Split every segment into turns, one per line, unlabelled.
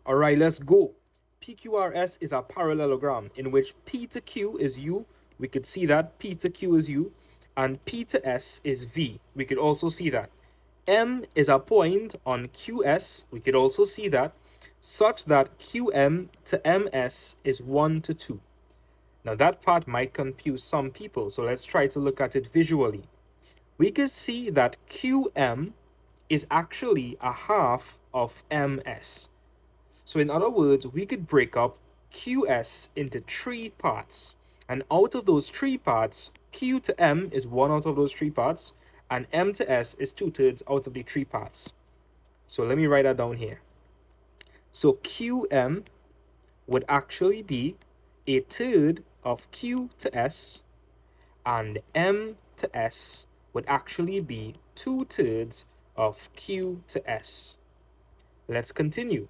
All right, let's go. PQRS is a parallelogram in which P to Q is U. We could see that P to Q is U, and P to S is V. We could also see that. M is a point on QS. We could also see that, such that QM to MS is 1 to 2. Now that part might confuse some people, so let's try to look at it visually. We could see that QM is actually a half of MS. So in other words, we could break up QS into 3 parts. And out of those 3 parts, Q to M is 1 out of those 3 parts, and M to S is 2/3 out of the 3 parts. So let me write that down here. So QM would actually be a third of Q to S, and M to S would actually be 2/3 of Q to S. Let's continue.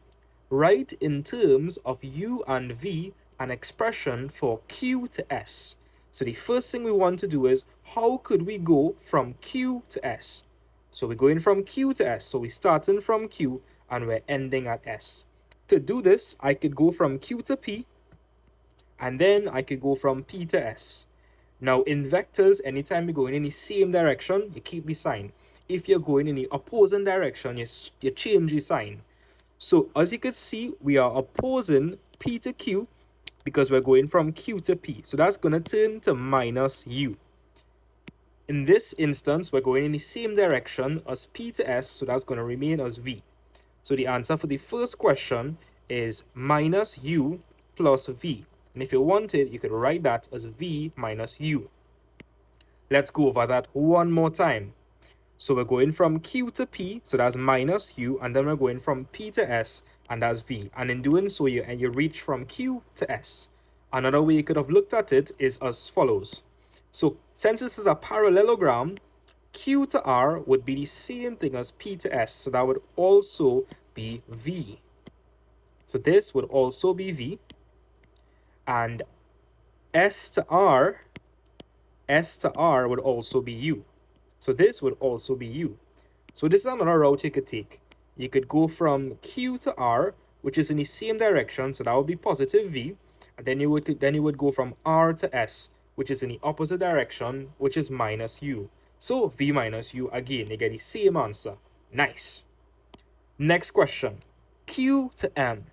Write in terms of U and V an expression for Q to S. So the first thing we want to do is, how could we go from Q to S? So we're going from Q to S. So we're starting from Q and we're ending at S. To do this, I could go from Q to P, and then I could go from P to S. Now in vectors, anytime you're going in the same direction, you keep the sign. If you're going in the opposing direction, you change the sign. So as you can see, we are opposing P to Q because we're going from Q to P. So that's going to turn to minus U. In this instance, we're going in the same direction as P to S, so that's going to remain as V. So the answer for the first question is minus U plus V. And if you wanted, you could write that as V minus U. Let's go over that one more time. So we're going from Q to P, so that's minus U, and then we're going from P to S, and that's V. And in doing so, you reach from Q to S. Another way you could have looked at it is as follows. So since this is a parallelogram, Q to R would be the same thing as P to S, so that would also be V. So this would also be V, and S to R would also be U. So this would also be U. So this is another route you could take. You could go from Q to R, which is in the same direction, so that would be positive V, and then you would go from R to S, which is in the opposite direction, which is minus U. So V minus U again, you get the same answer. Nice. Next question. Q to M.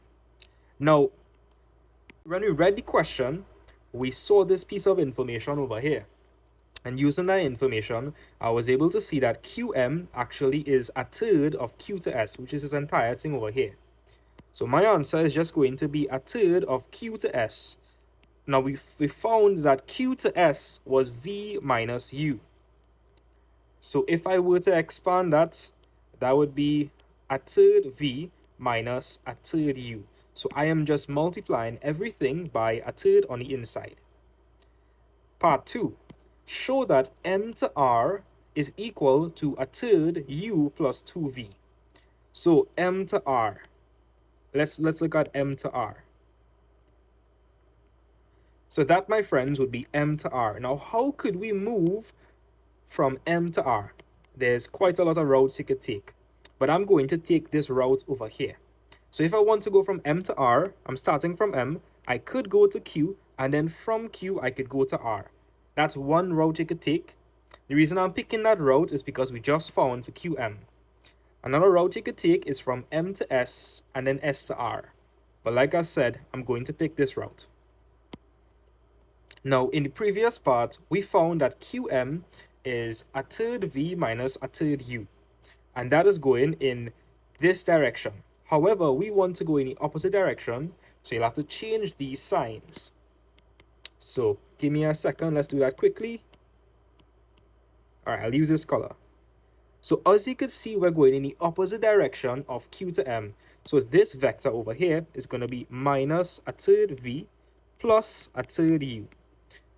Now, when we read the question, we saw this piece of information over here. And using that information, I was able to see that QM actually is a third of Q to S, which is this entire thing over here. So my answer is just going to be a third of Q to S. Now we found that Q to S was V minus U. So if I were to expand that, that would be a third V minus a third U. So I am just multiplying everything by a third on the inside. Part 2. Show that M to R is equal to a third U plus 2V. So M to R. Let's look at M to R. So that, my friends, would be M to R. Now, how could we move from M to R? There's quite a lot of routes you could take, but I'm going to take this route over here. So if I want to go from M to R, I'm starting from M, I could go to Q, and then from Q, I could go to R. That's one route you could take. The reason I'm picking that route is because we just found for QM. Another route you could take is from M to S and then S to R. But like I said, I'm going to pick this route. Now, in the previous part, we found that QM is a third V minus a third U. And that is going in this direction. However, we want to go in the opposite direction, so you'll have to change these signs. So give me a second, let's do that quickly. All right, I'll use this color. So as you can see, we're going in the opposite direction of Q to M. So this vector over here is going to be minus a third V plus a third U.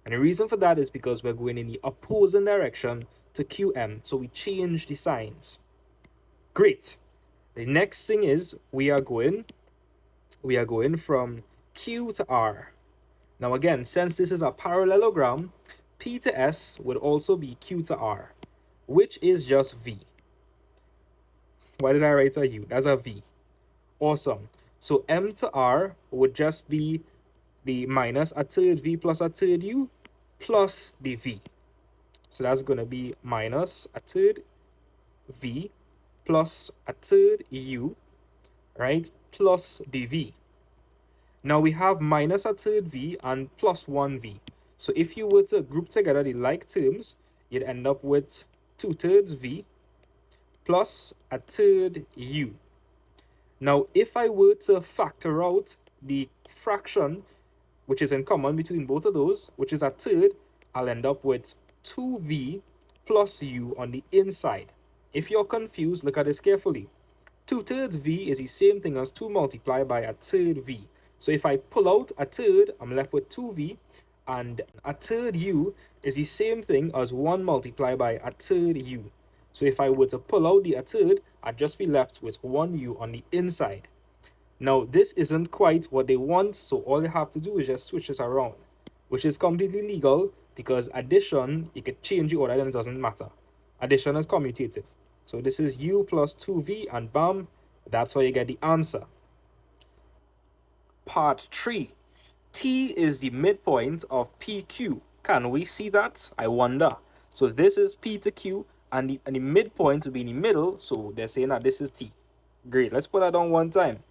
And the reason for that is because we're going in the opposing direction to QM. So we change the signs. Great. The next thing is we are going from Q to R. Now again, since this is a parallelogram, P to S would also be Q to R, which is just V. Why did I write a U? That's a V. Awesome. So m to r would just be the minus a third v plus a third u plus the v. So that's going to be minus a third v plus a third u, right, plus dv. Now we have minus a third v and plus 1v. So if you were to group together the like terms, you'd end up with 2/3 v plus a third u. Now if I were to factor out the fraction which is in common between both of those, which is a third, I'll end up with 2v plus u on the inside. If you're confused, look at this carefully. 2/3 v is the same thing as 2 multiplied by a third v. So if I pull out a third, I'm left with 2v, and a third u is the same thing as 1 multiplied by a third u. So if I were to pull out the a third, I'd just be left with 1u on the inside. Now, this isn't quite what they want, so all they have to do is just switch this around, which is completely legal because addition, you could change the order and it doesn't matter. Addition is commutative. So this is u plus 2v, and bam, that's how you get the answer. Part 3. T is the midpoint of PQ. Can we see that? I wonder. So this is P to Q, and the midpoint will be in the middle, so they're saying that this is T. Great, let's put that down one time.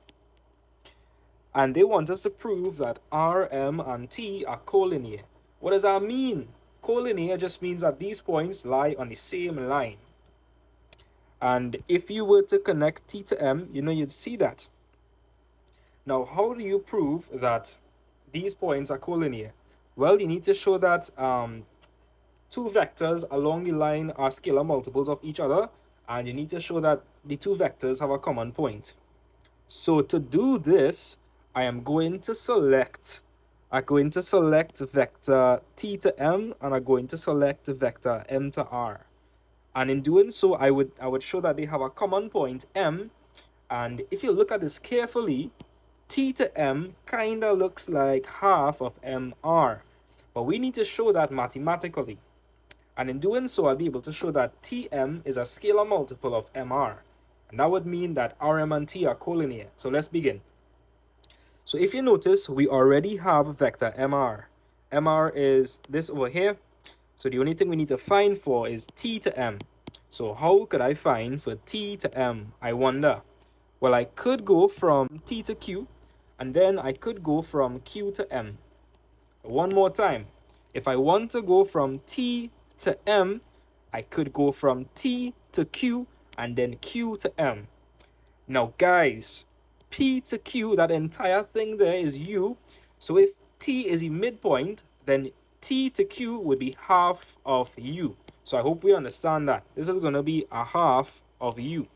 And they want us to prove that R, M, and T are collinear. What does that mean? Collinear just means that these points lie on the same line. And if you were to connect T to M, you'd see that. Now, how do you prove that these points are collinear? Well, you need to show that two vectors along the line are scalar multiples of each other, and you need to show that the two vectors have a common point. So to do this, I'm going to select vector t to m, and I'm going to select vector m to r. And in doing so, I would show that they have a common point m. And if you look at this carefully, t to m kind of looks like half of mr. But we need to show that mathematically. And in doing so, I'll be able to show that tm is a scalar multiple of mr. And that would mean that rm and t are collinear. So let's begin. So if you notice, we already have vector mr. mr is this over here. So the only thing we need to find for is t to m. So how could I find for t to m? I wonder. Well, I could go from t to q, and then I could go from q to m. One more time. If I want to go from t to m, I could go from t to q, and then q to m. Now, guys, p to q, that entire thing there is u. So if t is the midpoint, then t to q would be half of u. So I hope we understand that. This is going to be a half of u.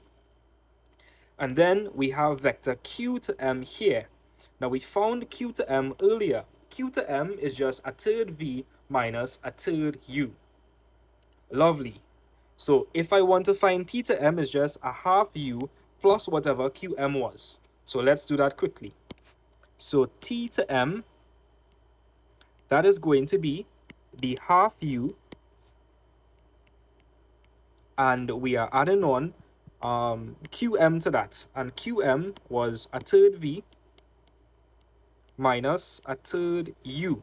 And then we have vector q to m here. Now we found q to m earlier. Q to m is just a third v minus a third u. Lovely. So if I want to find t to m, is just a half u plus whatever qm was. So let's do that quickly. So t to m, that is going to be the half u, and we are adding on qm to that, and qm was a third v minus a third u.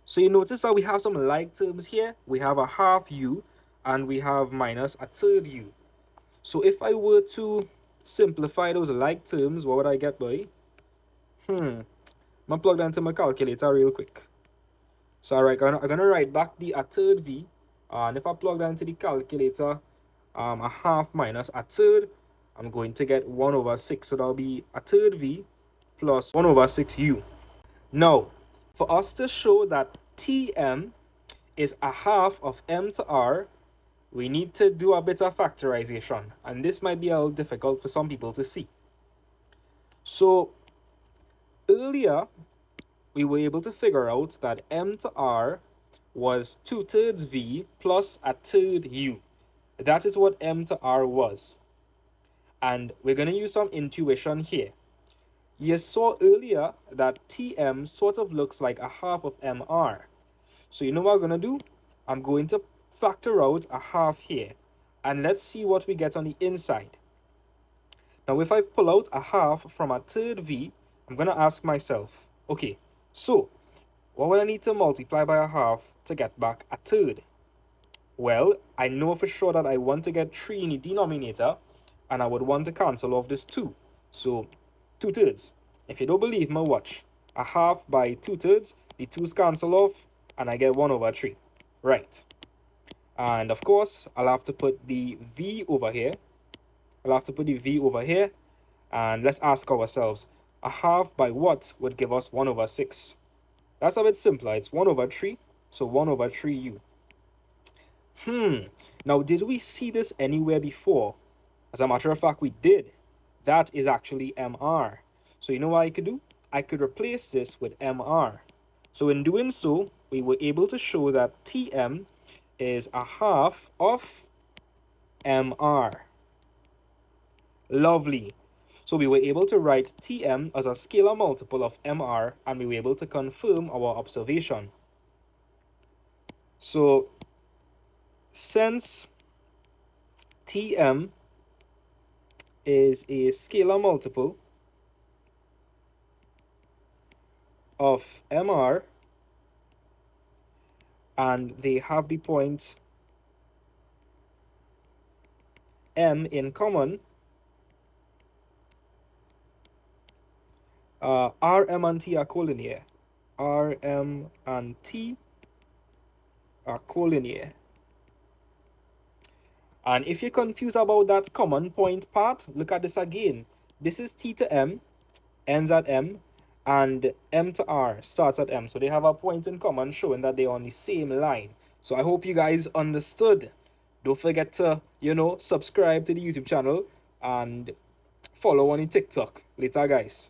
So you notice that we have some like terms here. We have a half u and we have minus a third u. So if I were to simplify those like terms, what would I get, boy? I'm gonna plug that into my calculator real quick. So alright, I'm gonna write back the a third v, and if I plug that into the calculator, a half minus a third, I'm going to get 1 over 6. So that'll be a third v plus 1 over 6u. Now, for us to show that tm is a half of m to r, we need to do a bit of factorization, and this might be a little difficult for some people to see. So earlier, we were able to figure out that m to r was 2/3 v plus a third u. That is what m to r was. And we're going to use some intuition here. You saw earlier that tm sort of looks like a half of mr. So you know what I'm going to do? I'm going to factor out a half here. And let's see what we get on the inside. Now, if I pull out a half from a third v, I'm going to ask myself, okay, so what would I need to multiply by a half to get back a third? Well, I know for sure that I want to get 3 in the denominator, and I would want to cancel off this 2. So, 2 thirds. If you don't believe me, watch. A half by 2 thirds, the 2's cancel off, and I get 1 over 3. Right. And of course, I'll have to put the v over here. And let's ask ourselves, a half by what would give us 1 over 6? That's a bit simpler. It's 1 over 3, so 1 over 3u. Now, did we see this anywhere before? As a matter of fact, we did. That is actually MR. So you know what I could do? I could replace this with MR. So in doing so, we were able to show that TM is a half of MR. Lovely. So we were able to write Tm as a scalar multiple of Mr, and we were able to confirm our observation. So since Tm is a scalar multiple of Mr, and they have the point M in common, Rm and T are collinear. Rm and T are collinear. And if you're confused about that common point part, look at this again. This is T to M, ends at M, and M to R starts at M. So they have a point in common showing that they're on the same line. So I hope you guys understood. Don't forget to, subscribe to the YouTube channel and follow on the TikTok. Later, guys.